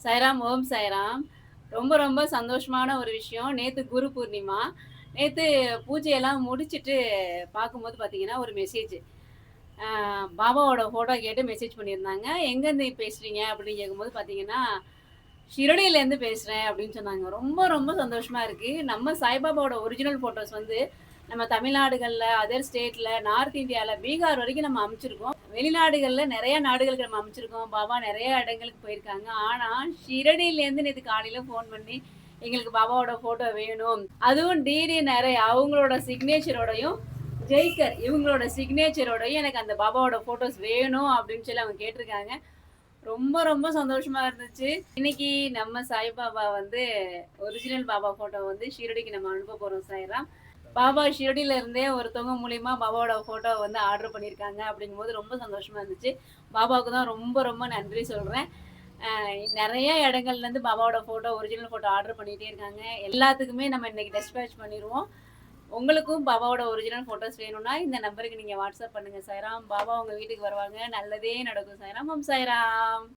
சாய்ராம், ஓம் சாய்ராம். ரொம்ப ரொம்ப சந்தோஷமான ஒரு விஷயம். நேத்து குரு பூர்ணிமா. நேத்து பூஜையெல்லாம் முடிச்சுட்டு பார்க்கும்போது பார்த்தீங்கன்னா, ஒரு மெசேஜ். அ பாபாவோட ஃபோட்டோ கேட்டு மெசேஜ் பண்ணியிருந்தாங்க. "எங்கேருந்து பேசுறீங்க?" அப்படின்னு கேட்கும்போது பார்த்தீங்கன்னா, "ஷிரடியிலேருந்து பேசுறேன்" அப்படின்னு சொன்னாங்க. ரொம்ப ரொம்ப சந்தோஷமா இருக்கு. நம்ம சாய்பாபாவோட ஒரிஜினல் ஃபோட்டோஸ் வந்து நம்ம தமிழ்நாடுகள்ல, அதர் ஸ்டேட்ல, நார்த் இந்தியால, பீகார் வரைக்கும் நம்ம அனுப்பிச்சிருக்கோம். வெளிநாடுகள்ல நெறைய நாடுகளுக்கு நம்ம அனுப்பிச்சிருக்கோம். பாபா நெறைய இடங்களுக்கு போயிருக்காங்க. ஆனா, ஷிரடியிலேருந்து நேத்து காலையில ஃபோன் பண்ணி, "எங்களுக்கு பாபாவோட ஃபோட்டோ வேணும்." அதுவும் டிடி நரை அவங்களோட சிக்னேச்சரோடையும், ஜெய்கர் இவங்களோட சிக்னேச்சரோடையும் எனக்கு அந்த பாபாவோட ஃபோட்டோஸ் வேணும் அப்படின்னு சொல்லி அவங்க கேட்டிருக்காங்க. ரொம்ப ரொம்ப சந்தோஷமா இருந்துச்சு. இன்னைக்கு நம்ம சாய்பாபா வந்து ஒரிஜினல் பாபா ஃபோட்டோ வந்து ஷிரடிக்கு நம்ம அனுப்ப போறோம் சாய்ராம். பாபா ஷிரடியில இருந்தே ஒருத்தவங்க மூலியமா பாபாவோட ஃபோட்டோ வந்து ஆர்டர் பண்ணியிருக்காங்க அப்படிங்கும்போது ரொம்ப சந்தோஷமா இருந்துச்சு. பாபாவுக்கு தான் ரொம்ப ரொம்ப நன்றி சொல்றேன். நெறைய இடங்கள்லேருந்து பாபாவோட ஃபோட்டோ, ஒரிஜினல் ஃபோட்டோ ஆர்டர் பண்ணிட்டே இருக்காங்க. எல்லாத்துக்குமே நம்ம இன்னைக்கு டிஸ்பேட்ச் பண்ணிருவோம். உங்களுக்கும் பாபாவோட ஒரிஜினல் ஃபோட்டோஸ் வேணும்னா, இந்த நம்பருக்கு நீங்க வாட்ஸ்அப் பண்ணுங்க சாய்ராம். பாபா உங்க வீட்டுக்கு வருவாங்க. நல்லதே நடக்கும் சாய்ராம். ஓம் சாய்ராம்.